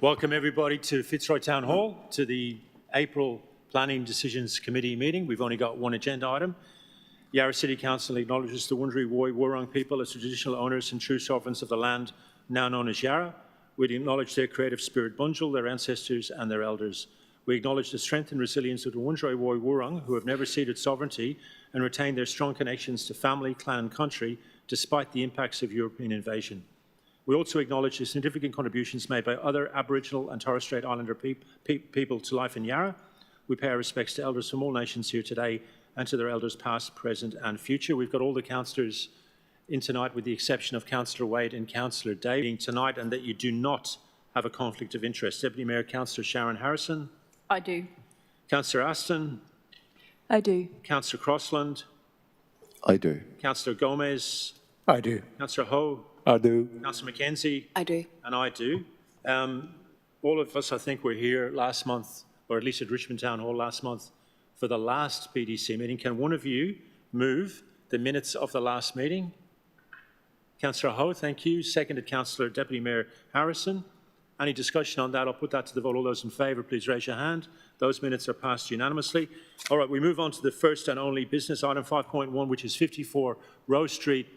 Welcome everybody to Fitzroy Town Hall, to the April Planning Decisions Committee meeting. We've only got one agenda item. Yarra City Council acknowledges the Wurundjeri Woi-wurrung people as traditional owners and true sovereigns of the land now known as Yarra. We acknowledge their creative spirit Bunjil, their ancestors and their elders. We acknowledge the strength and resilience of the Wurundjeri Woi-wurrung, who have never ceded sovereignty and retained their strong connections to family, clan and country despite the impacts of European invasion. We also acknowledge the significant contributions made by other Aboriginal and Torres Strait Islander people to life in Yarra. We pay our respects to elders from all nations here today and to their elders past, present and future. We've got all the councillors in tonight with the exception of Councillor Wade and Councillor Day tonight, and that you do not have a conflict of interest. Deputy Mayor Councillor Sharon Harrison. I do. Councillor Aston. I do. Councillor Crossland. I do. Councillor Gomez. I do. Councillor Ho. I do. Councillor McKenzie. I do. And I do. All of us, I think, were here last month, or at least at Richmond Town Hall last month, for the last PDC meeting. Can one of you move the minutes of the last meeting? Councillor Ho, thank you. Seconded Councillor Deputy Mayor Harrison. Any discussion on that? I'll put that to the vote. All those in favour, please raise your hand. Those minutes are passed unanimously. All right, we move on to the first and only business item 5.1, which is 54 Rose Street,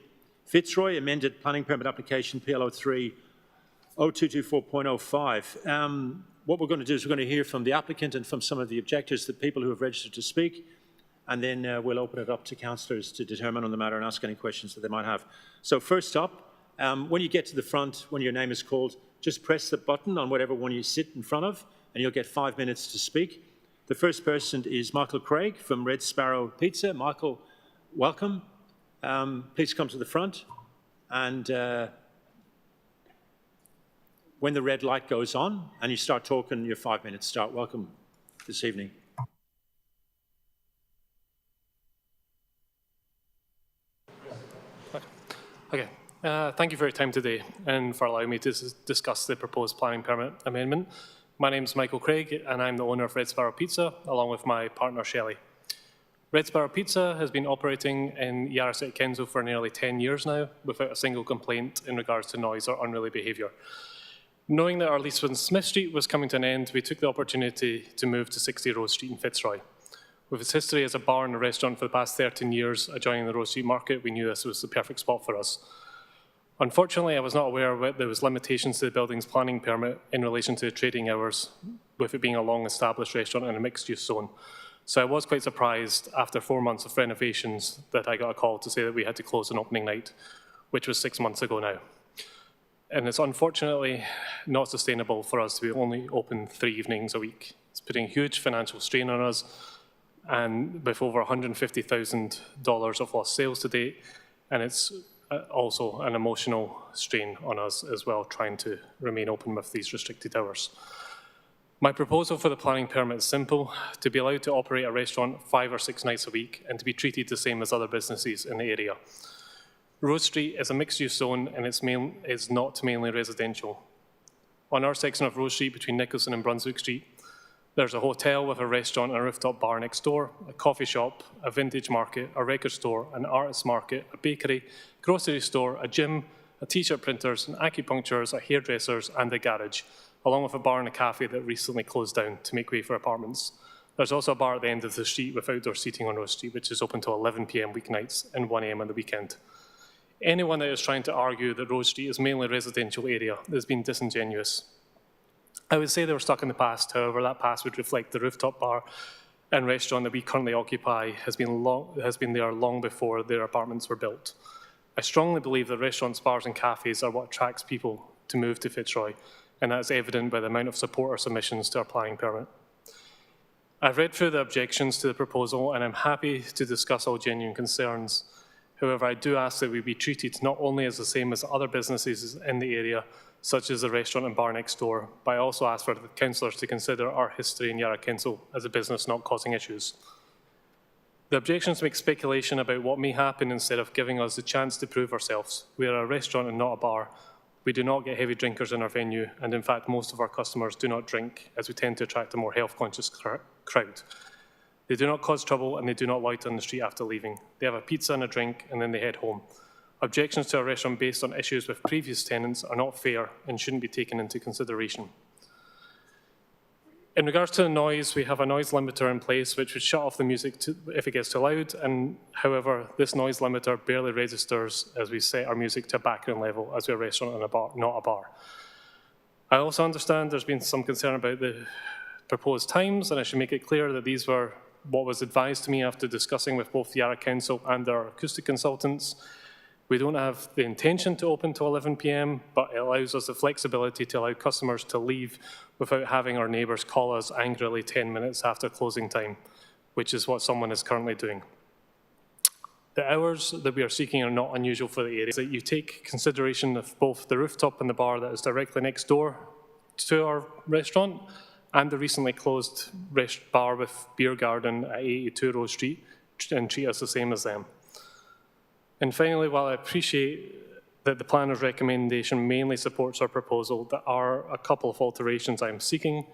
Fitzroy, amended planning permit application PL03 0224.05. What we're going to do is we're going to hear from the applicant and from some of the objectors, the people who have registered to speak, and then we'll open it up to councillors to determine on the matter and ask any questions that they might have. So first up, when you get to the front, when your name is called, just press the button on whatever one you sit in front of, and you'll get 5 minutes to speak. The first person is Michael Craig from Red Sparrow Pizza. Michael, welcome. Please come to the front, and when the red light goes on and you start talking, your 5 minutes start. Welcome this evening. Okay. Thank you for your time today and for allowing me to discuss the proposed planning permit amendment. My name is Michael Craig and I'm the owner of Red Sparrow Pizza along with my partner Shelley. Red Sparrow Pizza has been operating in Yarra City Council for nearly 10 years now without a single complaint in regards to noise or unruly behaviour. Knowing that our lease on Smith Street was coming to an end, we took the opportunity to move to 60 Rose Street in Fitzroy. With its history as a bar and a restaurant for the past 13 years adjoining the Rose Street Market, we knew this was the perfect spot for us. Unfortunately, I was not aware that there was limitations to the building's planning permit in relation to trading hours, with it being a long-established restaurant in a mixed-use zone. So I was quite surprised after 4 months of renovations that I got a call to say that we had to close on opening night, which was 6 months ago now. And it's unfortunately not sustainable for us to be only open 3 evenings a week. It's putting huge financial strain on us, and with over $150,000 of lost sales to date, and it's also an emotional strain on us as well, trying to remain open with these restricted hours. My proposal for the planning permit is simple: to be allowed to operate a restaurant 5 or 6 nights a week and to be treated the same as other businesses in the area. Rose Street is a mixed-use zone and it's not mainly residential. On our section of Rose Street between Nicholson and Brunswick Street, there's a hotel with a restaurant and a rooftop bar next door, a coffee shop, a vintage market, a record store, an artist's market, a bakery, grocery store, a gym, a t-shirt printers, an acupuncturist, a hairdressers and a garage, along with a bar and a cafe that recently closed down to make way for apartments. There's also a bar at the end of the street with outdoor seating on Rose Street, which is open till 11 p.m. weeknights and 1 a.m. on the weekend. Anyone that is trying to argue that Rose Street is mainly a residential area has been disingenuous. I would say they were stuck in the past. However, that past would reflect the rooftop bar and restaurant that we currently occupy has been there long before their apartments were built. I strongly believe that restaurants, bars and cafes are what attracts people to move to Fitzroy, and that is evident by the amount of support or submissions to our planning permit. I've read through the objections to the proposal and I'm happy to discuss all genuine concerns. However, I do ask that we be treated not only as the same as other businesses in the area, such as the restaurant and bar next door, but I also ask for the councillors to consider our history in Yarra Council as a business not causing issues. The objections make speculation about what may happen instead of giving us the chance to prove ourselves. We are a restaurant and not a bar. We do not get heavy drinkers in our venue, and in fact, most of our customers do not drink, as we tend to attract a more health-conscious crowd. They do not cause trouble, and they do not loiter on the street after leaving. They have a pizza and a drink, and then they head home. Objections to a restaurant based on issues with previous tenants are not fair and shouldn't be taken into consideration. In regards to the noise, we have a noise limiter in place which would shut off the music if it gets too loud, and however, this noise limiter barely registers as we set our music to a background level as we're a restaurant and a bar, not a bar. I also understand there's been some concern about the proposed times, and I should make it clear that these were what was advised to me after discussing with both the Yarra Council and our acoustic consultants. We don't have the intention to open to 11 p.m, but it allows us the flexibility to allow customers to leave without having our neighbours call us angrily 10 minutes after closing time, which is what someone is currently doing. The hours that we are seeking are not unusual for the area. That you take consideration of both the rooftop and the bar that is directly next door to our restaurant and the recently closed bar with beer garden at 82 Rose Street, and treat us the same as them. And finally, while I appreciate that the planner's recommendation mainly supports our proposal, there are a couple of alterations I'm seeking.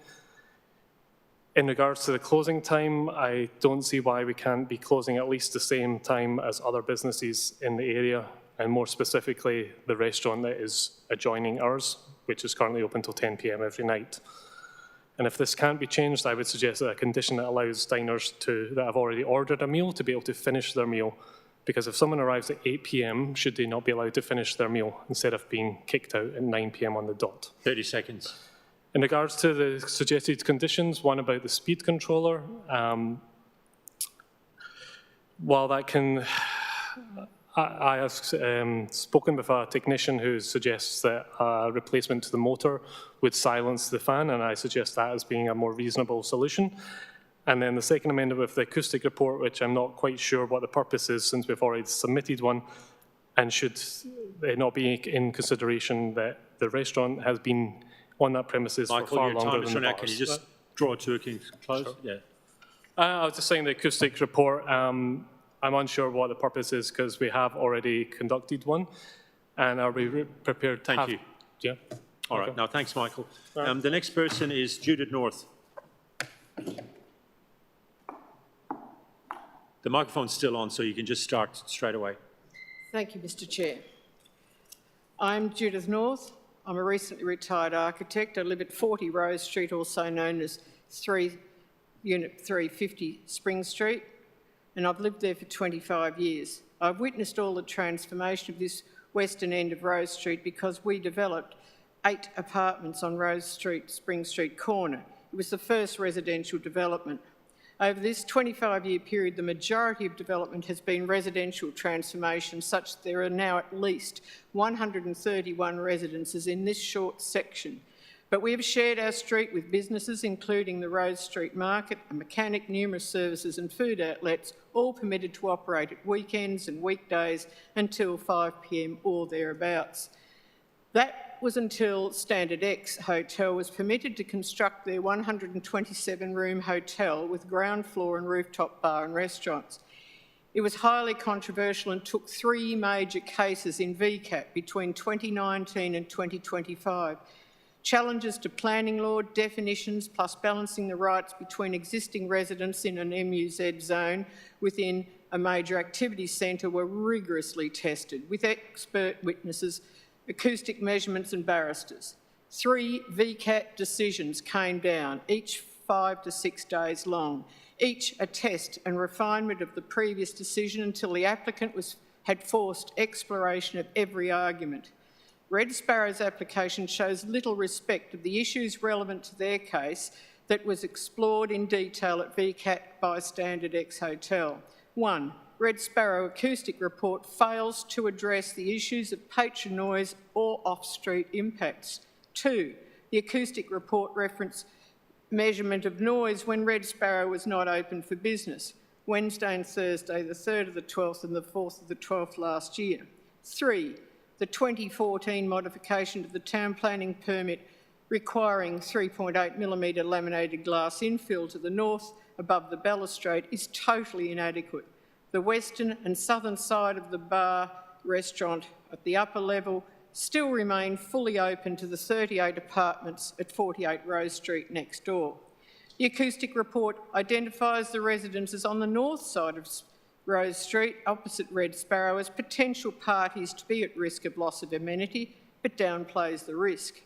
In regards to the closing time, I don't see why we can't be closing at least the same time as other businesses in the area, and more specifically, the restaurant that is adjoining ours, which is currently open till 10 p.m. every night. And if this can't be changed, I would suggest that a condition that allows diners that have already ordered a meal to be able to finish their meal. Because if someone arrives at 8 p.m, should they not be allowed to finish their meal instead of being kicked out at 9 p.m. on the dot? 30 seconds. In regards to the suggested conditions, one about the speed controller, while that can, I have spoken with a technician who suggests that a replacement to the motor would silence the fan, and I suggest that as being a more reasonable solution. And then the second amendment with the acoustic report, which I'm not quite sure what the purpose is since we've already submitted one, and should it not be in consideration that the restaurant has been on that premises for far longer than the bars. Can you just draw it to a close? Sure. Yeah. I was just saying the acoustic report, I'm unsure what the purpose is because we have already conducted one, and are we prepared to Thank you. Yeah. All right. Now, thanks, Michael. Right. The next person is Judith North. The microphone's still on, so you can just start straight away. Thank you, Mr. Chair. I'm Judith North. I'm a recently retired architect. I live at 40 Rose Street, also known as Unit 350 Spring Street, and I've lived there for 25 years. I've witnessed all the transformation of this western end of Rose Street because we developed 8 apartments on Rose Street, Spring Street corner. It was the first residential development. Over this 25-year period, the majority of development has been residential transformation, such that there are now at least 131 residences in this short section. But we have shared our street with businesses, including the Rose Street Market, a mechanic, numerous services and food outlets, all permitted to operate at weekends and weekdays until 5 p.m. or thereabouts. That was until Standard X Hotel was permitted to construct their 127-room hotel with ground floor and rooftop bar and restaurants. It was highly controversial and took 3 major cases in VCAT between 2019 and 2025. Challenges to planning law, definitions, plus balancing the rights between existing residents in an MUZ zone within a major activity centre were rigorously tested with expert witnesses, acoustic measurements and barristers. 3 VCAT decisions came down, each 5 to 6 days long, each a test and refinement of the previous decision until the applicant had forced exploration of every argument. Red Sparrow's application shows little respect of the issues relevant to their case that was explored in detail at VCAT by Standard X Hotel. 1. Red Sparrow acoustic report fails to address the issues of patron noise or off-street impacts. 2. The acoustic report referenced measurement of noise when Red Sparrow was not open for business, Wednesday and Thursday, the 3rd of the 12th and the 4th of the 12th last year. 3. The 2014 modification to the town planning permit requiring 3.8mm laminated glass infill to the north above the balustrade is totally inadequate. The western and southern side of the bar restaurant at the upper level still remain fully open to the 38 apartments at 48 Rose Street next door. The acoustic report identifies the residences on the north side of Rose Street, opposite Red Sparrow, as potential parties to be at risk of loss of amenity, but downplays the risk.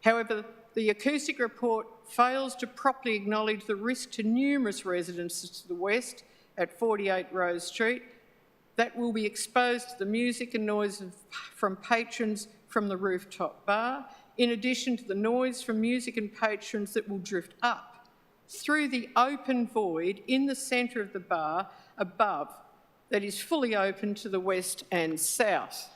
However, the acoustic report fails to properly acknowledge the risk to numerous residences to the west at 48 Rose Street that will be exposed to the music and noise from patrons from the rooftop bar, in addition to the noise from music and patrons that will drift up through the open void in the centre of the bar above that is fully open to the west and south.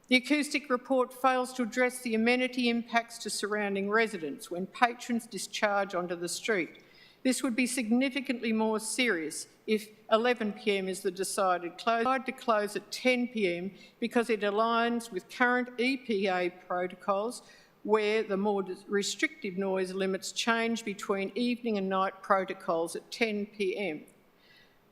The acoustic report fails to address the amenity impacts to surrounding residents when patrons discharge onto the street. This would be significantly more serious if 11 p.m. is the decided close. To close at 10 p.m. because it aligns with current EPA protocols where the more restrictive noise limits change between evening and night protocols at 10 p.m.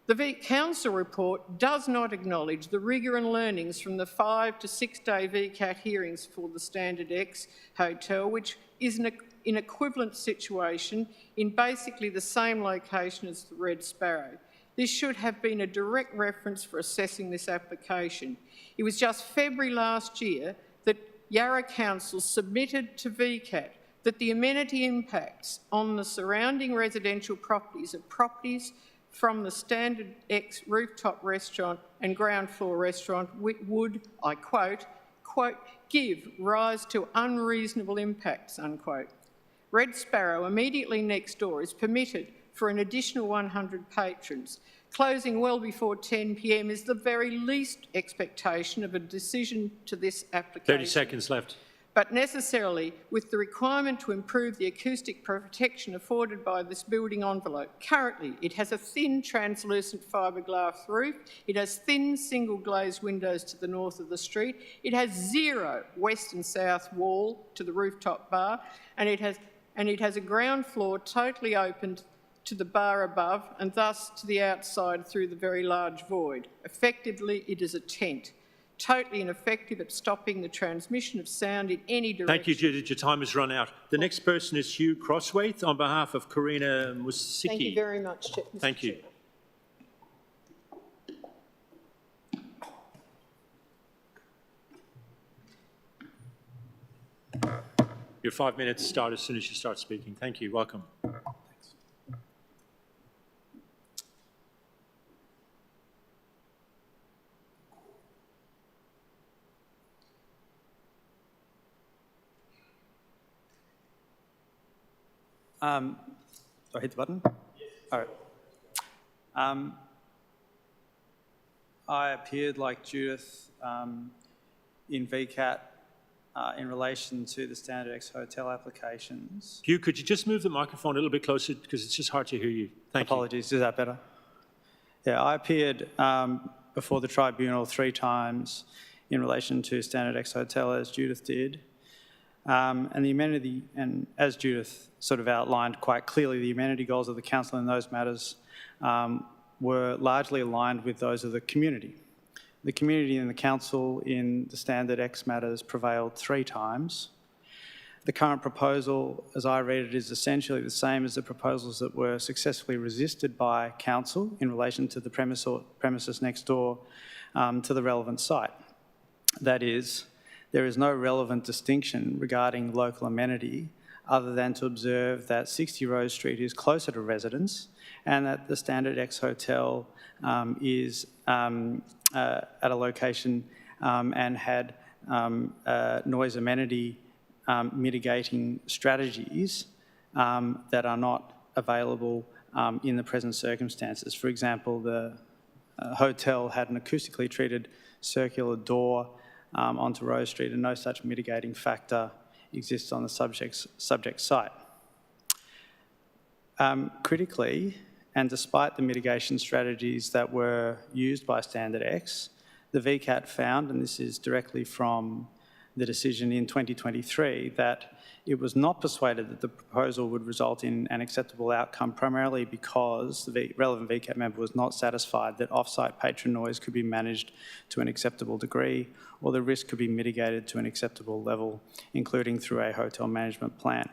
The Council report does not acknowledge the rigour and learnings from the 5 to 6 day VCAT hearings for the Standard X Hotel, which is an equivalent situation in basically the same location as the Red Sparrow. This should have been a direct reference for assessing this application. It was just February last year that Yarra Council submitted to VCAT that the amenity impacts on the surrounding residential properties of properties from the Standard X rooftop restaurant and ground floor restaurant would, I quote, give rise to unreasonable impacts, unquote. Red Sparrow, immediately next door, is permitted for an additional 100 patrons. Closing well before 10 p.m. is the very least expectation of a decision to this application. 30 seconds left. But necessarily with the requirement to improve the acoustic protection afforded by this building envelope. Currently, it has a thin translucent fiberglass roof, it has thin single glazed windows to the north of the street, it has 0 west and south wall to the rooftop bar, and it has a ground floor totally open to the bar above and thus to the outside through the very large void. Effectively, it is a tent. Totally ineffective at stopping the transmission of sound in any direction. Thank you, Judith. Your time has run out. The next person is Hugh Crosswaith on behalf of Karina Musicki. Thank you very much, Mr. Thank you. Your 5 minutes start as soon as you start speaking. Thank you. Welcome. Do I hit the button? Yes. All right. I appeared like Judith in VCAT in relation to the Standard X Hotel applications. Hugh, could you just move the microphone a little bit closer because it's just hard to hear you. Thank you. Apologies, is that better? Yeah, I appeared before the tribunal 3 times in relation to Standard X Hotel, as Judith did. And the amenity, and as Judith sort of outlined quite clearly, the amenity goals of the council in those matters were largely aligned with those of the community. The community and the council in the Standard X matters prevailed 3 times. The current proposal, as I read it, is essentially the same as the proposals that were successfully resisted by council in relation to the premises next door to the relevant site. That is, there is no relevant distinction regarding local amenity other than to observe that 60 Rose Street is closer to residents and that the Standard X Hotel is at a location and had noise amenity mitigating strategies that are not available in the present circumstances. For example, the hotel had an acoustically treated circular door onto Rose Street, and no such mitigating factor exists on the subject site. Critically, and despite the mitigation strategies that were used by Standard X, the VCAT found, and this is directly from the decision in 2023, that it was not persuaded that the proposal would result in an acceptable outcome, primarily because the relevant VCAT member was not satisfied that off-site patron noise could be managed to an acceptable degree or the risk could be mitigated to an acceptable level, including through a hotel management plan.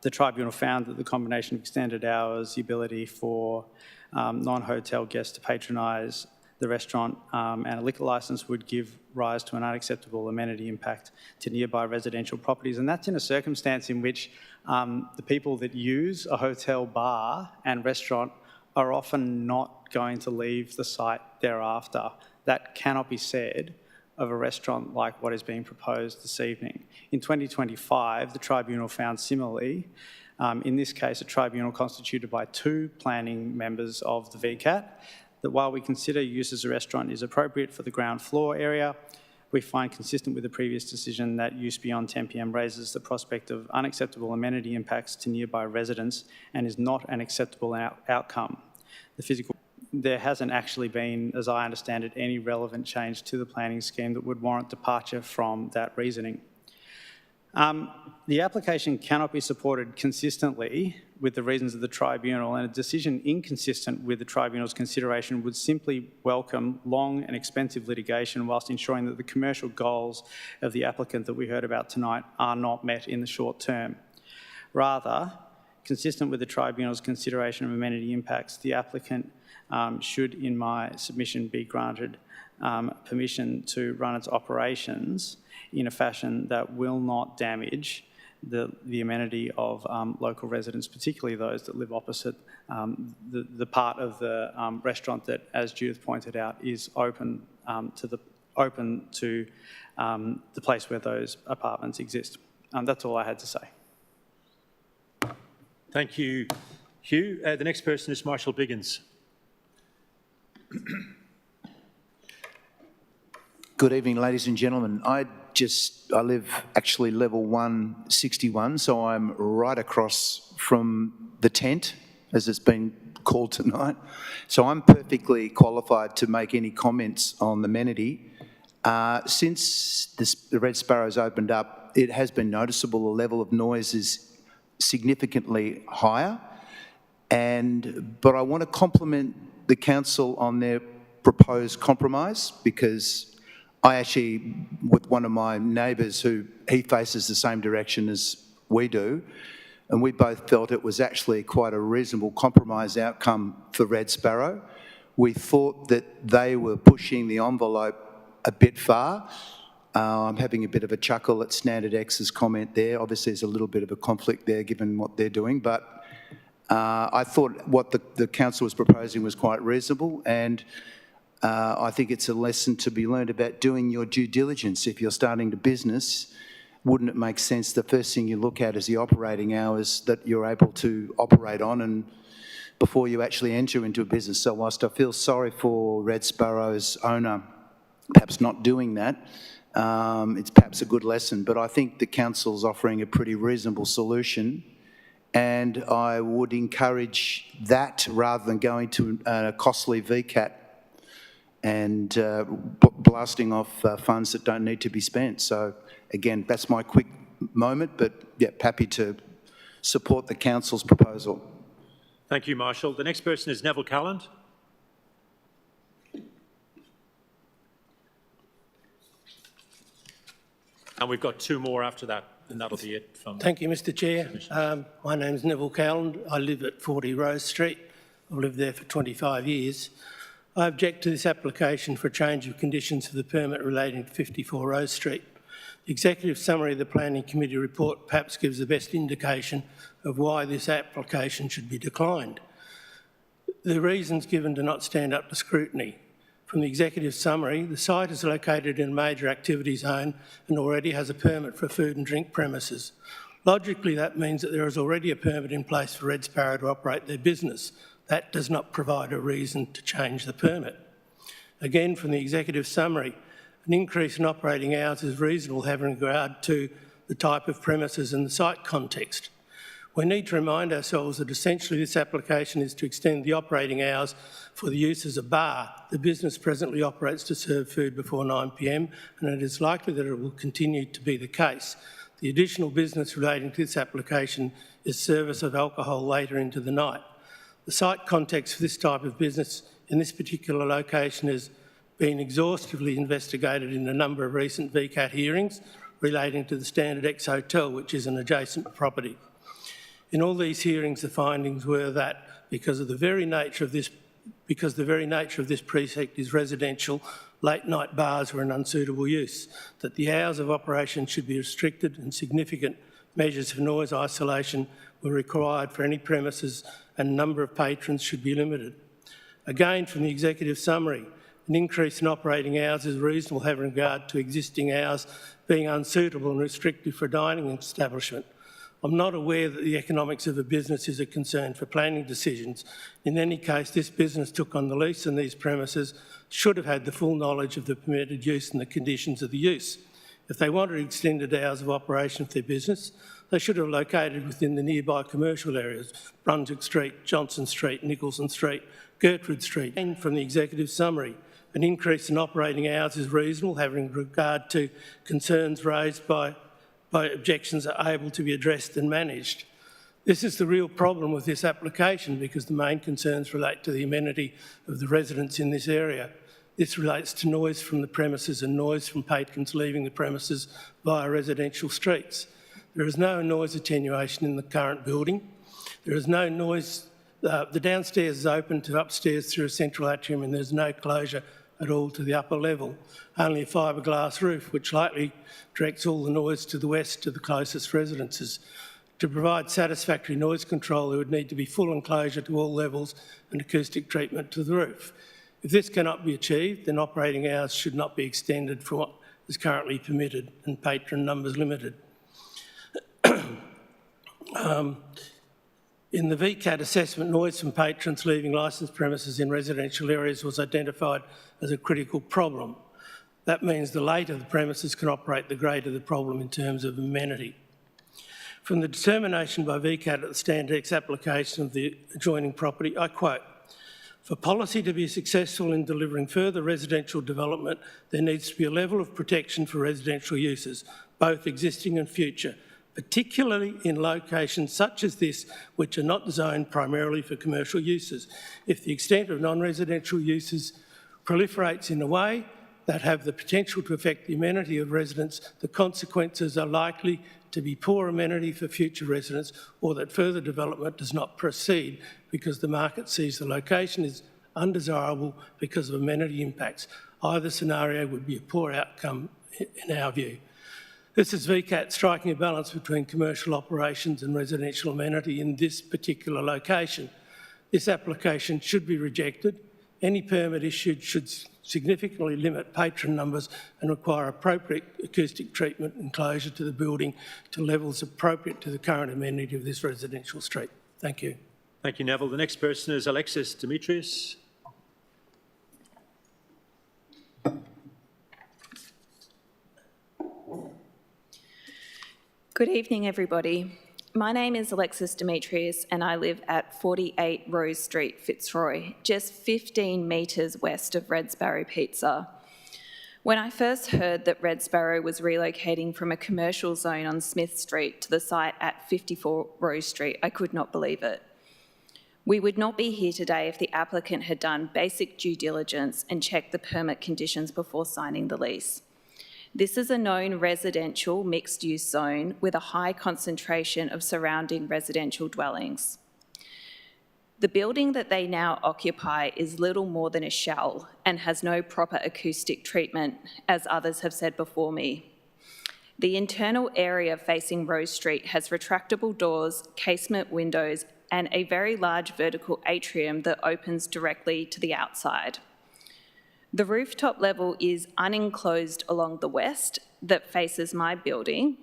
The tribunal found that the combination of extended hours, the ability for non-hotel guests to patronise the restaurant and a liquor licence would give rise to an unacceptable amenity impact to nearby residential properties. And that's in a circumstance in which the people that use a hotel bar and restaurant are often not going to leave the site thereafter. That cannot be said of a restaurant like what is being proposed this evening. In 2025, the tribunal found similarly, in this case a tribunal constituted by 2 planning members of the VCAT, that while we consider use as a restaurant is appropriate for the ground floor area, we find consistent with the previous decision that use beyond 10 p.m. raises the prospect of unacceptable amenity impacts to nearby residents and is not an acceptable outcome. There hasn't actually been, as I understand it, any relevant change to the planning scheme that would warrant departure from that reasoning. The application cannot be supported consistently with the reasons of the tribunal, and a decision inconsistent with the tribunal's consideration would simply welcome long and expensive litigation whilst ensuring that the commercial goals of the applicant that we heard about tonight are not met in the short term. Rather, consistent with the tribunal's consideration of amenity impacts, the applicant should, in my submission, be granted permission to run its operations in a fashion that will not damage the amenity of local residents, particularly those that live opposite the part of the restaurant that, as Judith pointed out, is open to the place where those apartments exist. That's all I had to say. Thank you, Hugh. The next person is Marshall Biggins. Good evening, ladies and gentlemen. I live actually level 161, so I'm right across from the tent, as it's been called tonight. So I'm perfectly qualified to make any comments on the amenity. Since the Red Sparrow's opened up, it has been noticeable the level of noise is significantly higher. But I want to compliment the council on their proposed compromise, because I actually, with one of my neighbours he faces the same direction as we do, and we both felt it was actually quite a reasonable compromise outcome for Red Sparrow. We thought that they were pushing the envelope a bit far. I'm having a bit of a chuckle at Standard X's comment there. Obviously there's a little bit of a conflict there given what they're doing, but I thought what the council was proposing was quite reasonable, and I think it's a lesson to be learned about doing your due diligence. If you're starting a business, wouldn't it make sense the first thing you look at is the operating hours that you're able to operate on, and before you actually enter into a business? So whilst I feel sorry for Red Sparrow's owner perhaps not doing that, it's perhaps a good lesson, but I think the council's offering a pretty reasonable solution, and I would encourage that rather than going to a costly VCAT and blasting off funds that don't need to be spent. So again, that's my quick moment, but yeah, happy to support the council's proposal. Thank you, Marshall. The next person is Neville Calland. And we've got 2 more after that, and that'll be it from... Thank you, Mr Chair. My name's Neville Calland. I live at 40 Rose Street. I've lived there for 25 years. I object to this application for a change of conditions for the permit relating to 54 Rose Street. The executive summary of the Planning Committee report perhaps gives the best indication of why this application should be declined. The reasons given do not stand up to scrutiny. From the executive summary, the site is located in a major activity zone and already has a permit for food and drink premises. Logically, that means that there is already a permit in place for Red Sparrow to operate their business. That does not provide a reason to change the permit. Again, from the executive summary, an increase in operating hours is reasonable having regard to the type of premises and the site context. We need to remind ourselves that essentially this application is to extend the operating hours for the use as a bar. The business presently operates to serve food before 9 p.m, and it is likely that it will continue to be the case. The additional business relating to this application is service of alcohol later into the night. The site context for this type of business in this particular location has been exhaustively investigated in a number of recent VCAT hearings relating to the Standard X Hotel, which is an adjacent property. In all these hearings, the findings were that because of the very nature of this because the very nature of this precinct is residential, late-night bars are an unsuitable use, that the hours of operation should be restricted and significant measures of noise isolation were required for any premises and number of patrons should be limited. Again, from the executive summary, an increase in operating hours is reasonable having regard to existing hours being unsuitable and restrictive for a dining establishment. I'm not aware that the economics of a business is a concern for planning decisions. In any case, this business took on the lease on these premises should have had the full knowledge of the permitted use and the conditions of the use. If they wanted extended hours of operation for their business, they should have located within the nearby commercial areas, Brunswick Street, Johnson Street, Nicholson Street, Gertrude Street. And from the executive summary, an increase in operating hours is reasonable having regard to concerns raised by objections are able to be addressed and managed. This is the real problem with this application because the main concerns relate to the amenity of the residents in this area. This relates to noise from the premises and noise from patrons leaving the premises via residential streets. There is no noise attenuation in the current building. There is no noise. The downstairs is open to upstairs through a central atrium and there's no closure at all to the upper level. Only a fiberglass roof, which likely directs all the noise to the west to the closest residences. To provide satisfactory noise control, there would need to be full enclosure to all levels and acoustic treatment to the roof. If this cannot be achieved, then operating hours should not be extended from what is currently permitted and patron numbers limited. In the VCAT assessment, noise from patrons leaving licensed premises in residential areas was identified as a critical problem. That means the later the premises can operate, the greater the problem in terms of amenity. From the determination by VCAT at the Standard X application of the adjoining property, I quote, "For policy to be successful in delivering further residential development, there needs to be a level of protection for residential uses, both existing and future, particularly in locations such as this, which are not zoned primarily for commercial uses. If the extent of non-residential uses proliferates in a way that have the potential to affect the amenity of residents, the consequences are likely to be poor amenity for future residents or that further development does not proceed because the market sees the location is undesirable because of amenity impacts. Either scenario would be a poor outcome in our view." This is VCAT striking a balance between commercial operations and residential amenity in this particular location. This application should be rejected. Any permit issued should significantly limit patron numbers and require appropriate acoustic treatment and closure to the building to levels appropriate to the current amenity of this residential street. Thank you. Thank you, Neville. The next person is Alexis Demetrius. Good evening, everybody. My name is Alexis Demetrius and I live at 48 Rose Street, Fitzroy, just 15 metres west of Red Sparrow Pizza. When I first heard that Red Sparrow was relocating from a commercial zone on Smith Street to the site at 54 Rose Street, I could not believe it. We would not be here today if the applicant had done basic due diligence and checked the permit conditions before signing the lease. This is a known residential mixed-use zone with a high concentration of surrounding residential dwellings. The building that they now occupy is little more than a shell and has no proper acoustic treatment, as others have said before me. The internal area facing Rose Street has retractable doors, casement windows, and a very large vertical atrium that opens directly to the outside. The rooftop level is unenclosed along the west that faces my building,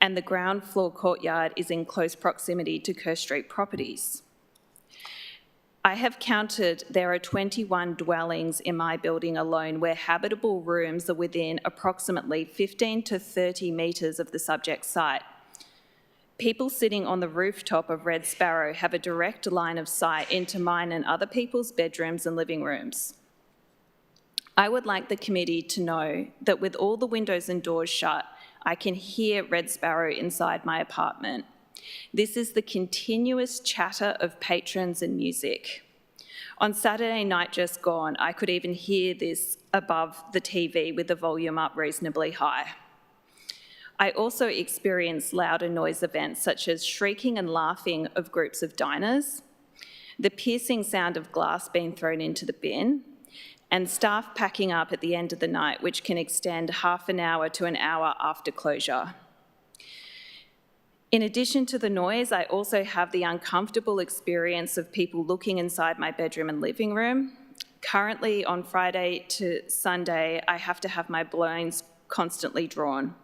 and the ground floor courtyard is in close proximity to Kerr Street properties. I have counted there are 21 dwellings in my building alone where habitable rooms are within approximately 15 to 30 metres of the subject site. People sitting on the rooftop of Red Sparrow have a direct line of sight into mine and other people's bedrooms and living rooms. I would like the committee to know that with all the windows and doors shut, I can hear Red Sparrow inside my apartment. This is the continuous chatter of patrons and music. On Saturday night just gone, I could even hear this above the TV with the volume up reasonably high. I also experienced louder noise events such as shrieking and laughing of groups of diners. the piercing sound of glass being thrown into the bin, and staff packing up at the end of the night, which can extend half an hour to an hour after closure. In addition to the noise, I also have the uncomfortable experience of people looking inside my bedroom and living room. Currently, on Friday to Sunday, I have to have my blinds constantly drawn.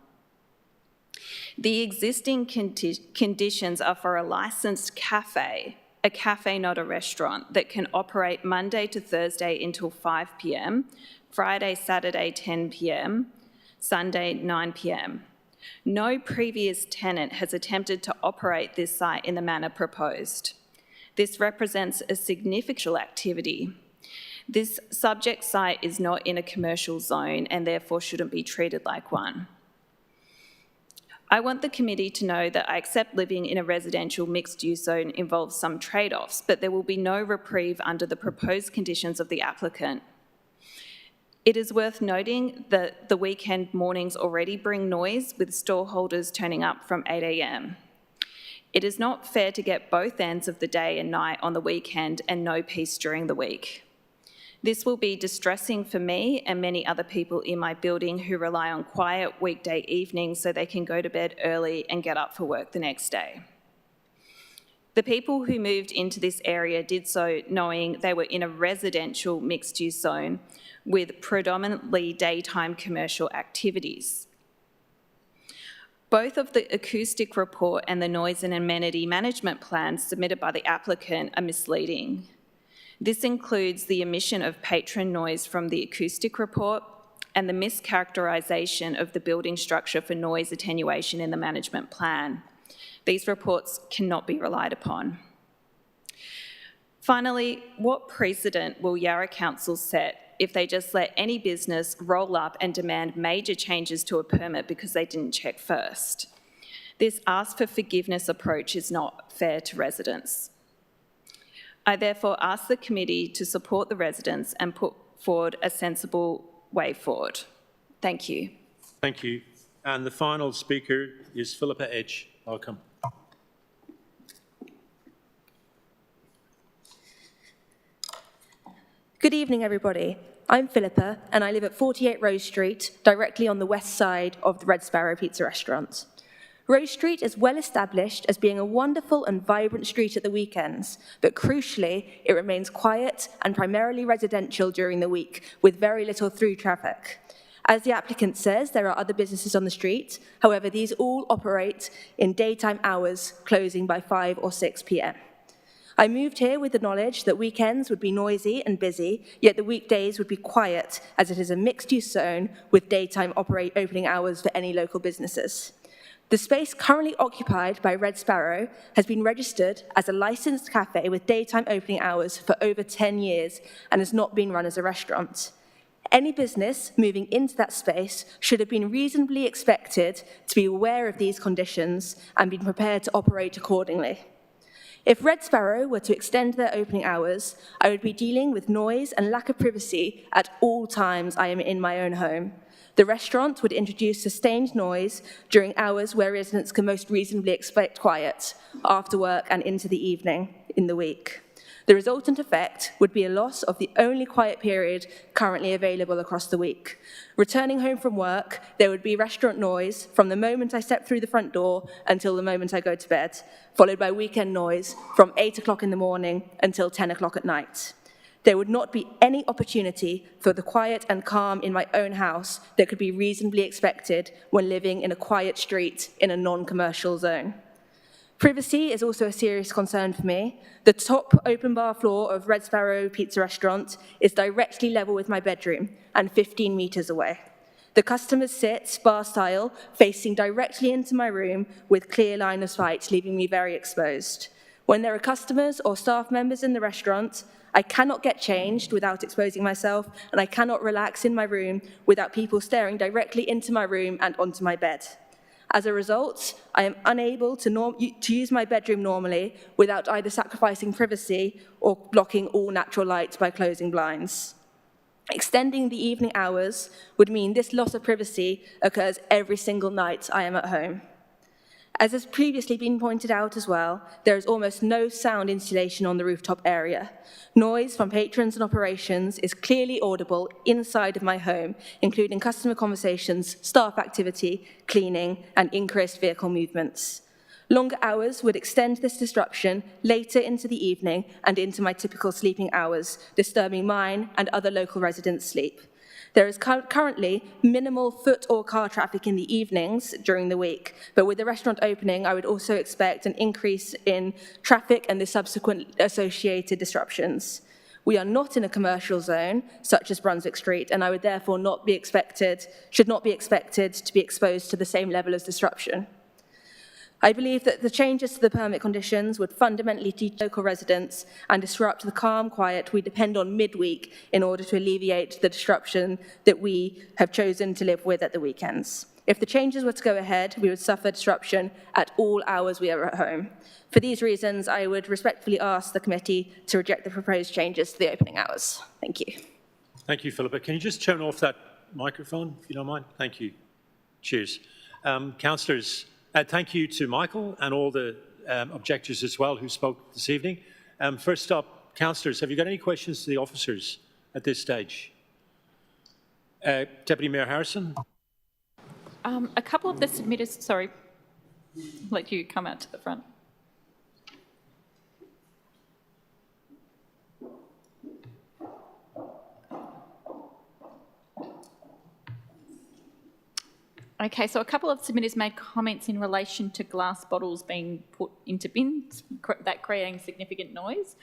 The existing conditions are for a licensed cafe, a cafe, not a restaurant, that can operate Monday to Thursday until 5 p.m, Friday, Saturday, 10 p.m, Sunday, 9 p.m. No previous tenant has attempted to operate this site in the manner proposed. This represents a significant activity. This subject site is not in a commercial zone and therefore shouldn't be treated like one. I want the committee to know that I accept living in a residential mixed-use zone involves some trade-offs, but there will be no reprieve under the proposed conditions of the applicant. It is worth noting that the weekend mornings already bring noise, with store holders turning up from 8 a.m. It is not fair to get both ends of the day and night on the weekend and no peace during the week. This will be distressing for me and many other people in my building who rely on quiet weekday evenings so they can go to bed early and get up for work the next day. The people who moved into this area did so knowing they were in a residential mixed-use zone with predominantly daytime commercial activities. Both of the acoustic report and the noise and amenity management plans submitted by the applicant are misleading. This includes the omission of patron noise from the acoustic report and the mischaracterisation of the building structure for noise attenuation in the management plan. These reports cannot be relied upon. Finally, what precedent will Yarra Council set if they just let any business roll up and demand major changes to a permit because they didn't check first? This ask for forgiveness approach is not fair to residents. I therefore ask the committee to support the residents and put forward a sensible way forward. Thank you. Thank you. And the final speaker is Philippa Edge. Welcome. Good evening, everybody. I'm Philippa, and I live at 48 Rose Street, directly on the west side of the Red Sparrow Pizza restaurant. Rose Street is well established as being a wonderful and vibrant street at the weekends, but crucially, it remains quiet and primarily residential during the week, with very little through traffic. As the applicant says, there are other businesses on the street. However, these all operate in daytime hours, closing by 5 or 6 p.m. I moved here with the knowledge that weekends would be noisy and busy, yet the weekdays would be quiet, as it is a mixed-use zone with daytime opening hours for any local businesses. The space currently occupied by Red Sparrow has been registered as a licensed cafe with daytime opening hours for over 10 years and has not been run as a restaurant. Any business moving into that space should have been reasonably expected to be aware of these conditions and been prepared to operate accordingly. If Red Sparrow were to extend their opening hours, I would be dealing with noise and lack of privacy at all times I am in my own home. The restaurant would introduce sustained noise during hours where residents can most reasonably expect quiet, after work and into the evening in the week. The resultant effect would be a loss of the only quiet period currently available across the week. Returning home from work, there would be restaurant noise from the moment I step through the front door until the moment I go to bed, followed by weekend noise from 8 o'clock in the morning until 10 o'clock at night. There would not be any opportunity for the quiet and calm in my own house that could be reasonably expected when living in a quiet street in a non-commercial zone. Privacy is also a serious concern for me. The top open bar floor of Red Sparrow Pizza Restaurant is directly level with my bedroom and 15 metres away. The customers sit, bar style, facing directly into my room with clear line of sight, leaving me very exposed. When there are customers or staff members in the restaurant, I cannot get changed without exposing myself, and I cannot relax in my room without people staring directly into my room and onto my bed. As a result, I am unable to use my bedroom normally without either sacrificing privacy or blocking all natural light by closing blinds. Extending the evening hours would mean this loss of privacy occurs every single night I am at home. As has previously been pointed out as well, there is almost no sound insulation on the rooftop area. Noise from patrons and operations is clearly audible inside of my home, including customer conversations, staff activity, cleaning, and increased vehicle movements. Longer hours would extend this disruption later into the evening and into my typical sleeping hours, disturbing mine and other local residents' sleep. There is currently minimal foot or car traffic in the evenings during the week, but with the restaurant opening, I would also expect an increase in traffic and the subsequent associated disruptions. We are not in a commercial zone, such as Brunswick Street, and I would therefore should not be expected to be exposed to the same level of disruption. I believe that the changes to the permit conditions would fundamentally teach local residents and disrupt the calm quiet we depend on midweek in order to alleviate the disruption that we have chosen to live with at the weekends. If the changes were to go ahead, we would suffer disruption at all hours we are at home. For these reasons, I would respectfully ask the committee to reject the proposed changes to the opening hours. Thank you. Thank you, Philippa. Can you just turn off that microphone, if you don't mind? Thank you. Cheers. Councillors, thank you to Michael and all the objectors as well who spoke this evening. First up, councillors, have you got any questions to the officers at this stage? Deputy Mayor Harrison? A couple of the submitters, sorry, let you come out to the front. Okay, so a couple of submitters made comments in relation to glass bottles being put into bins, that creating significant noise.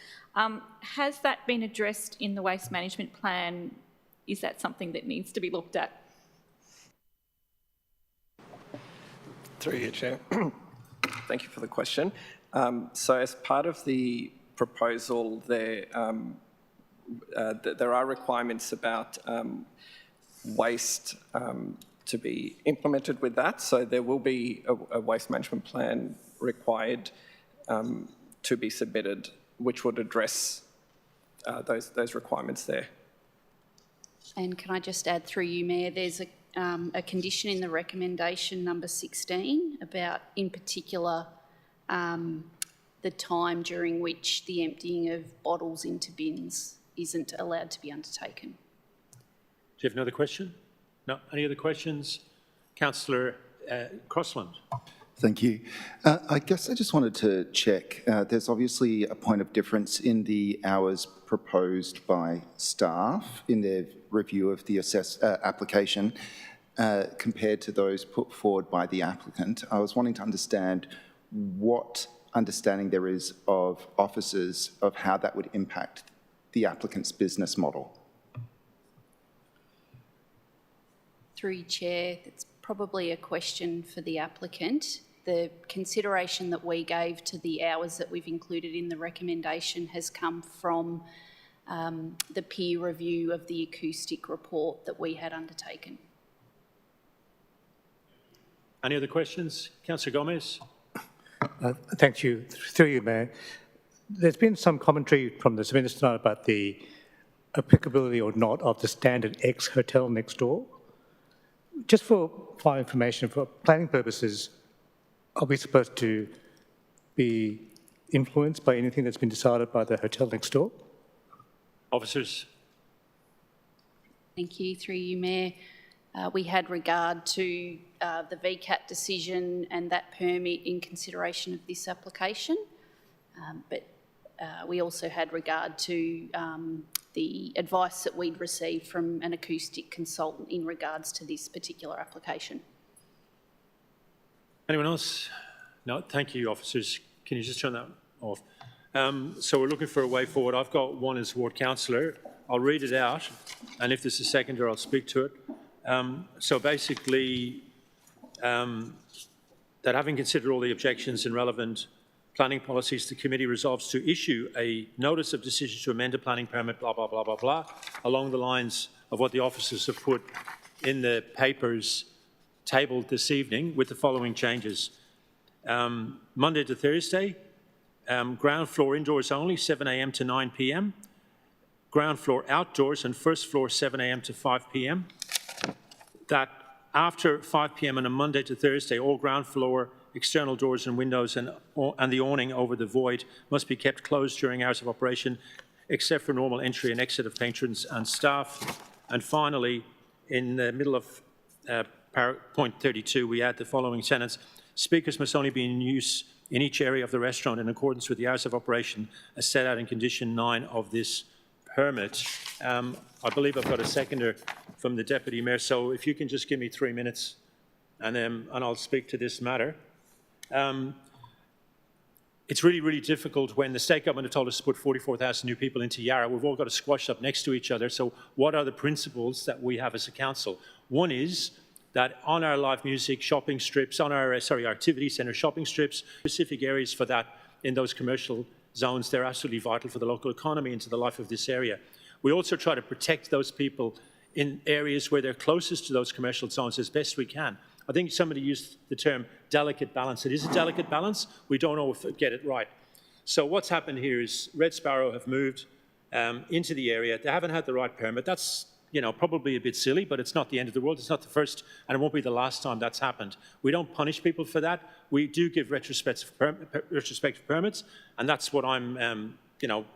Has that been addressed in the waste management plan? Is that something that needs to be looked at? Through you, Chair. Thank you for the question. So as part of the proposal, there are requirements about waste to be implemented with that. So there will be a waste management plan required to be submitted, which would address those requirements there. And can I just add through you, Mayor, there's a condition in the recommendation number 16 about, in particular, the time during which the emptying of bottles into bins isn't allowed to be undertaken. Do you have another question? No? Any other questions? Councillor Crossland. Thank you. I guess I just wanted to check. There's obviously a point of difference in the hours proposed by staff in their review of the application compared to those put forward by the applicant. I was wanting to understand what understanding there is of officers of how that would impact the applicant's business model. Through you, Chair, it's probably a question for the applicant. The consideration that we gave to the hours that we've included in the recommendation has come from the peer review of the acoustic report that we had undertaken. Any other questions? Councillor Gomez. Thank you. Through you, Mayor. There's been some commentary from the Minister tonight about the applicability or not of the Standard X hotel next door. Just for information, for planning purposes, are we supposed to be influenced by anything that's been decided by the hotel next door? Officers. Thank you. Through you, Mayor. We had regard to the VCAT decision and that permit in consideration of this application, but we also had regard to the advice that we'd received from an acoustic consultant in regards to this particular application. Anyone else? No, thank you, officers. Can you just turn that off? So we're looking for a way forward. I've got one as ward councillor. I'll read it out, and if there's a seconder, I'll speak to it. So basically, that having considered all the objections and relevant planning policies, the committee resolves to issue a notice of decision to amend a planning permit, blah, blah, blah, blah, blah, along the lines of what the officers have put in the papers tabled this evening with the following changes. Monday to Thursday, ground floor indoors only, 7 a.m. to 9 p.m. Ground floor outdoors and first floor 7 a.m. to 5 p.m. That after 5 p.m. on a Monday to Thursday, all ground floor external doors and windows and the awning over the void must be kept closed during hours of operation, except for normal entry and exit of patrons and staff. And finally, in the middle of point 32, we add the following sentence: speakers must only be in use in each area of the restaurant in accordance with the hours of operation as set out in condition 9 of this permit. I believe I've got a seconder from the Deputy Mayor, so if you can just give me 3 minutes and I'll speak to this matter. It's really, really difficult when the state government have told us to put 44,000 new people into Yarra. We've all got to squash up next to each other. So what are the principles that we have as a council? One is that on our live music shopping strips, on our, activity centre shopping strips, specific areas for that in those commercial zones, they're absolutely vital for the local economy and to the life of this area. We also try to protect those people in areas where they're closest to those commercial zones as best we can. I think somebody used the term delicate balance. It is a delicate balance. We don't always get it right. So what's happened here is Red Sparrow have moved into the area. They haven't had the right permit. That's probably a bit silly, but it's not the end of the world. It's not the first, and it won't be the last time that's happened. We don't punish people for that. We do give retrospective permits, and that's what I'm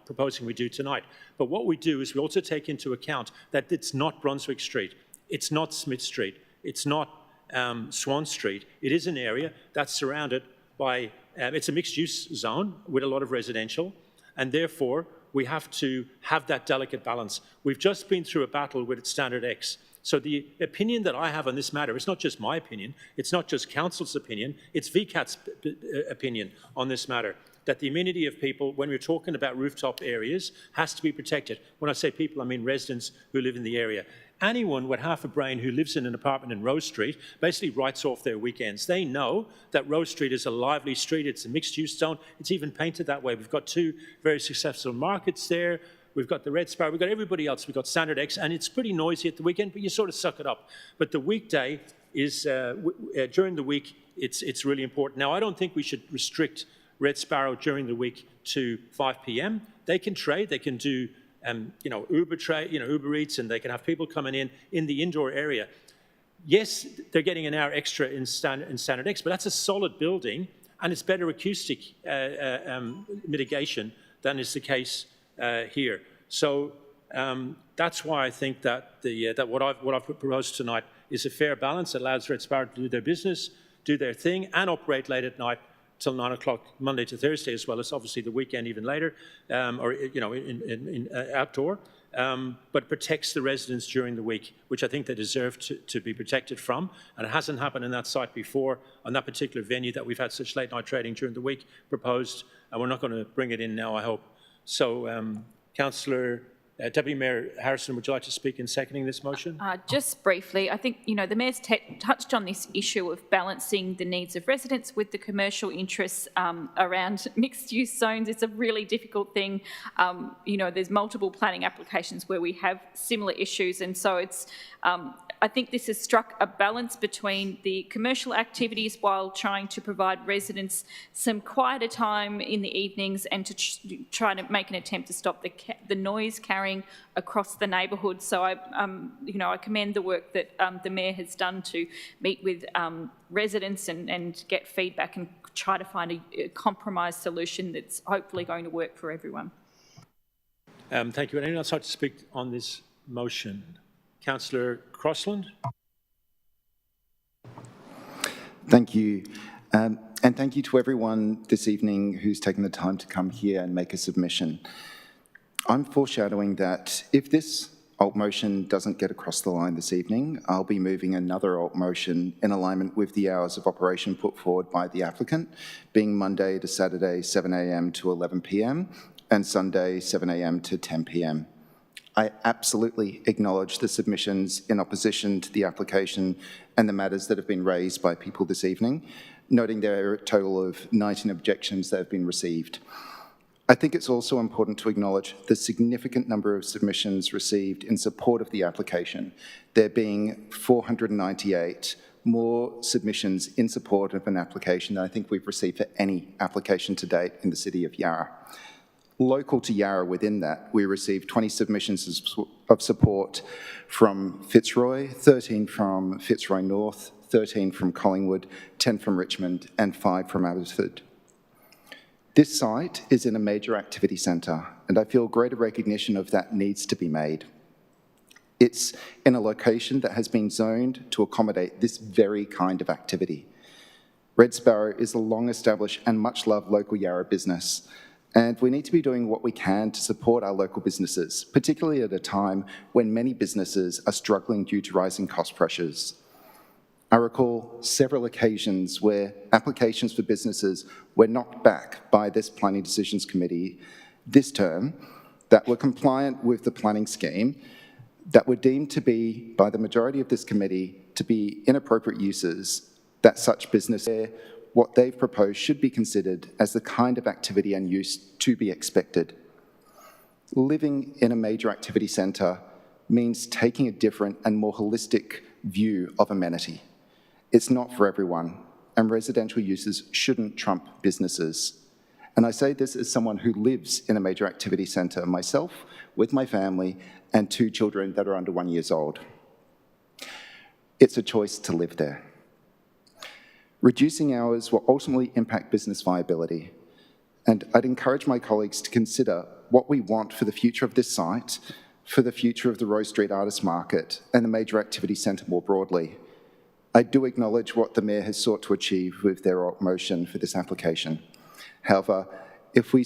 proposing we do tonight. But what we do is we also take into account that it's not Brunswick Street, it's not Smith Street, it's not Swan Street. It is an area that's surrounded by, it's a mixed-use zone with a lot of residential, and therefore we have to have that delicate balance. We've just been through a battle with Standard X. So the opinion that I have on this matter, it's not just my opinion, it's not just council's opinion, it's VCAT's opinion on this matter, that the amenity of people, when we're talking about rooftop areas, has to be protected. When I say people, I mean residents who live in the area. Anyone with half a brain who lives in an apartment in Rose Street basically writes off their weekends. They know that Rose Street is a lively street, it's a mixed-use zone, it's even painted that way. We've got 2 very successful markets there. We've got the Red Sparrow, we've got everybody else, we've got Standard X, and it's pretty noisy at the weekend, but you sort of suck it up. But the weekday is, during the week, it's really important. Now, I don't think we should restrict Red Sparrow during the week to 5 p.m. They can trade, they can do Uber Eats, and they can have people coming in the indoor area. Yes, they're getting an hour extra in Standard X, but that's a solid building, and it's better acoustic mitigation than is the case here. So that's why I think that that what I've proposed tonight is a fair balance. It allows Red Sparrow to do their business, do their thing, and operate late at night till 9 o'clock Monday to Thursday, as well as obviously the weekend even later, or in outdoor, but protects the residents during the week, which I think they deserve to be protected from. And it hasn't happened in that site before, on that particular venue that we've had such late night trading during the week proposed, and we're not going to bring it in now, I hope. So, Councillor Deputy Mayor Harrison, would you like to speak in seconding this motion? Just briefly, I think, the Mayor's touched on this issue of balancing the needs of residents with the commercial interests around mixed-use zones. It's a really difficult thing. There's multiple planning applications where we have similar issues, and so it's, I think this has struck a balance between the commercial activities while trying to provide residents some quieter time in the evenings and to try to make an attempt to stop the noise carrying across the neighbourhood. So I commend the work that the Mayor has done to meet with residents and get feedback and try to find a compromise solution that's hopefully going to work for everyone. Thank you. Anyone else like to speak on this motion? Councillor Crossland. Thank you. And thank you to everyone this evening who's taken the time to come here and make a submission. I'm foreshadowing that if this alt motion doesn't get across the line this evening, I'll be moving another alt motion in alignment with the hours of operation put forward by the applicant, being Monday to Saturday 7 a.m. to 11 p.m. and Sunday 7 a.m. to 10 p.m. I absolutely acknowledge the submissions in opposition to the application and the matters that have been raised by people this evening, noting there are a total of 19 objections that have been received. I think it's also important to acknowledge the significant number of submissions received in support of the application, there being 498 more submissions in support of an application than I think we've received for any application to date in the City of Yarra. Local to Yarra within that, we received 20 submissions of support from Fitzroy, 13 from Fitzroy North, 13 from Collingwood, 10 from Richmond, and 5 from Abbotsford. This site is in a major activity centre, and I feel greater recognition of that needs to be made. It's in a location that has been zoned to accommodate this very kind of activity. Red Sparrow is a long-established and much-loved local Yarra business, and we need to be doing what we can to support our local businesses, particularly at a time when many businesses are struggling due to rising cost pressures. I recall several occasions where applications for businesses were knocked back by this Planning Decisions Committee this term that were compliant with the planning scheme, that were deemed to be, by the majority of this committee, to be inappropriate uses, that such business, what they've proposed should be considered as the kind of activity and use to be expected. Living in a major activity centre means taking a different and more holistic view of amenity. It's not for everyone, and residential uses shouldn't trump businesses. And I say this as someone who lives in a major activity centre myself, with my family, and 2 children that are under 1 year old. It's a choice to live there. Reducing hours will ultimately impact business viability, and I'd encourage my colleagues to consider what we want for the future of this site, for the future of the Rose Street Artists Market, and the major activity centre more broadly. I do acknowledge what the Mayor has sought to achieve with their motion for this application. However, if we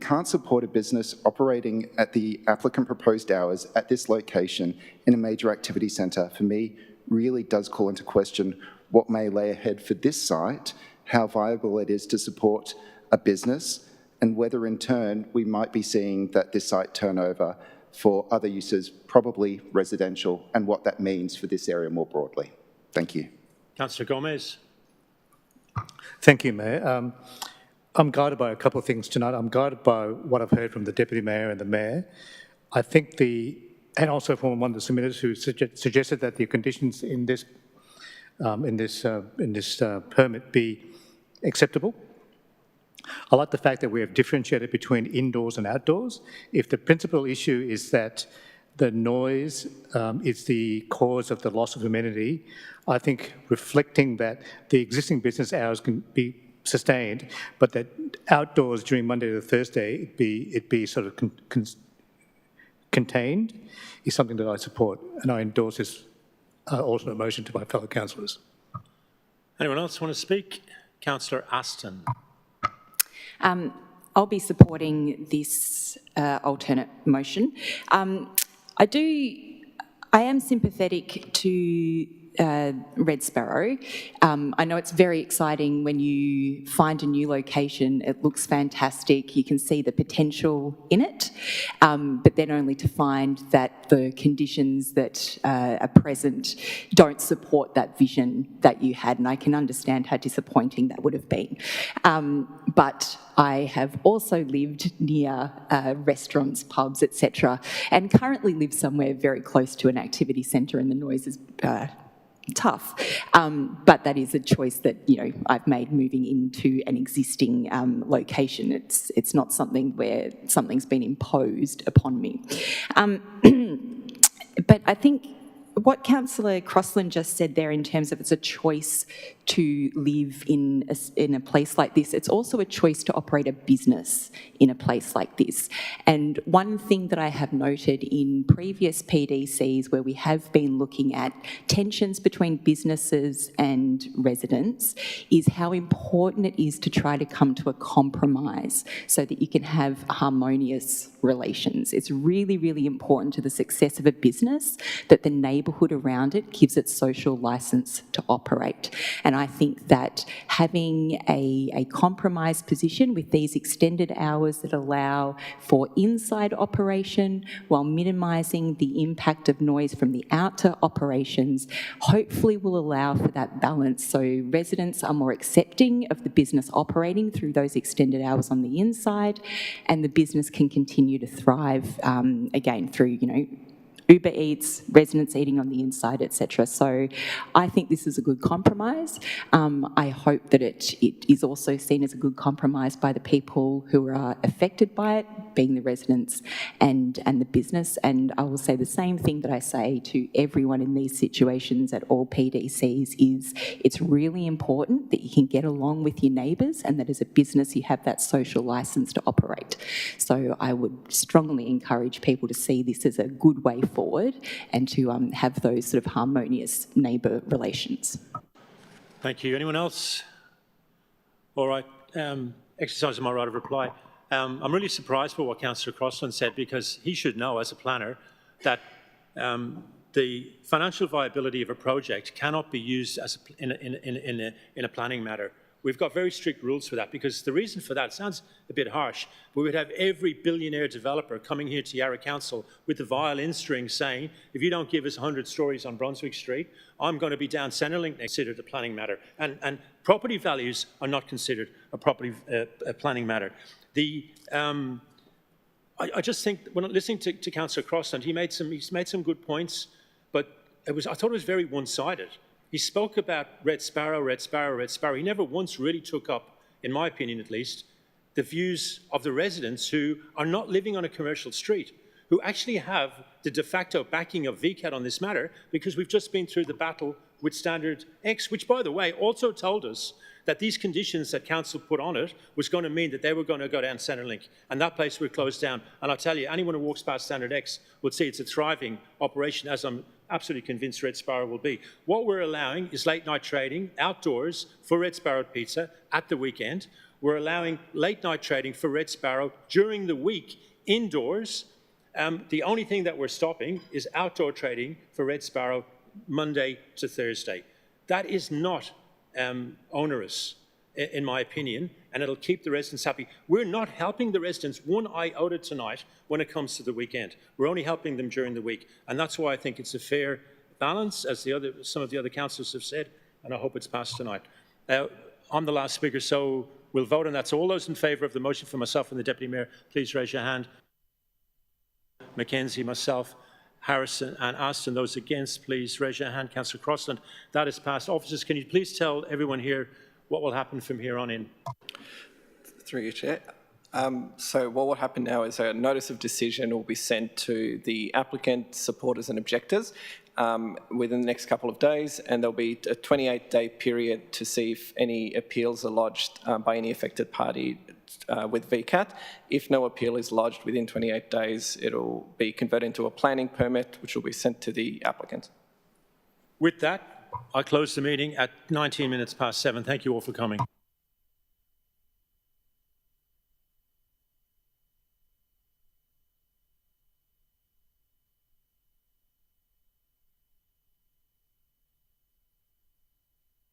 can't support a business operating at the applicant proposed hours at this location in a major activity centre, for me, really does call into question what may lay ahead for this site, how viable it is to support a business, and whether in turn we might be seeing that this site turn over for other uses, probably residential, and what that means for this area more broadly. Thank you. Councillor Gomez. Thank you, Mayor. I'm guided by a couple of things tonight. I'm guided by what I've heard from the Deputy Mayor and the Mayor. I think and also from one of the submitters who suggested that the conditions in this permit be acceptable. I like the fact that we have differentiated between indoors and outdoors. If the principal issue is that the noise is the cause of the loss of amenity, I think reflecting that the existing business hours can be sustained, but that outdoors during Monday to Thursday it be sort of contained is something that I support, and I endorse this alternate motion to my fellow councillors. Anyone else want to speak? Councillor Aston. I'll be supporting this alternate motion. I am sympathetic to Red Sparrow. I know it's very exciting when you find a new location. It looks fantastic. You can see the potential in it, but then only to find that the conditions that are present don't support that vision that you had, and I can understand how disappointing that would have been. But I have also lived near restaurants, pubs, etc., and currently live somewhere very close to an activity centre, and the noise is tough, but that is a choice that I've made moving into an existing location. It's not something where something's been imposed upon me. But I think what Councillor Crossland just said there in terms of it's a choice to live in a place like this, it's also a choice to operate a business in a place like this. And one thing that I have noted in previous PDCs where we have been looking at tensions between businesses and residents is how important it is to try to come to a compromise so that you can have harmonious relations. It's really, really important to the success of a business that the neighbourhood around it gives it social licence to operate. And I think that having a compromised position with these extended hours that allow for inside operation while minimising the impact of noise from the outer operations hopefully will allow for that balance so residents are more accepting of the business operating through those extended hours on the inside, and the business can continue to thrive again through, Uber Eats, residents eating on the inside, etc. So I think this is a good compromise. I hope that it is also seen as a good compromise by the people who are affected by it, being the residents and the business. And I will say the same thing that I say to everyone in these situations at all PDCs is it's really important that you can get along with your neighbours and that as a business you have that social licence to operate. So I would strongly encourage people to see this as a good way forward and to have those sort of harmonious neighbour relations. Thank you. Anyone else? All right. Exercising my right of reply. I'm really surprised by what Councillor Crossland said, because he should know as a planner that the financial viability of a project cannot be used as in a planning matter. We've got very strict rules for that, because the reason for that sounds a bit harsh. We would have every billionaire developer coming here to Yarra Council with the violin string saying, if you don't give us 100 stories on Brunswick Street, I'm going to be down Centrelink, considered a planning matter. And property values are not considered a planning matter. I just think, when listening to Councillor Crossland, he's made some good points, but I thought it was very one-sided. He spoke about Red Sparrow, Red Sparrow, Red Sparrow. He never once really took up, in my opinion at least, the views of the residents who are not living on a commercial street, who actually have the de facto backing of VCAT on this matter, because we've just been through the battle with Standard X, which, by the way, also told us that these conditions that council put on it was going to mean that they were going to go down Centrelink, and that place would close down. And I'll tell you, anyone who walks past Standard X would see it's a thriving operation, as I'm absolutely convinced Red Sparrow will be. What we're allowing is late night trading outdoors for Red Sparrow Pizza at the weekend. We're allowing late night trading for Red Sparrow during the week indoors. The only thing that we're stopping is outdoor trading for Red Sparrow Monday to Thursday. That is not onerous, in my opinion, and it'll keep the residents happy. We're not helping the residents one iota tonight when it comes to the weekend. We're only helping them during the week, and that's why I think it's a fair balance, as some of the other councillors have said, and I hope it's passed tonight. I'm the last speaker, so we'll vote on that. So all those in favour of the motion for myself and the Deputy Mayor, please raise your hand. Mackenzie, myself, Harrison and Aston. Those against, please raise your hand. Councillor Crossland. That is passed. Officers, can you please tell everyone here what will happen from here on in? Through you, Chair. So what will happen now is a notice of decision will be sent to the applicant, supporters and objectors within the next couple of days, and there'll be a 28-day period to see if any appeals are lodged by any affected party with VCAT. If no appeal is lodged within 28 days, it'll be converted into a planning permit, which will be sent to the applicant. With that, I close the meeting at 19 minutes past 7. Thank you all for coming.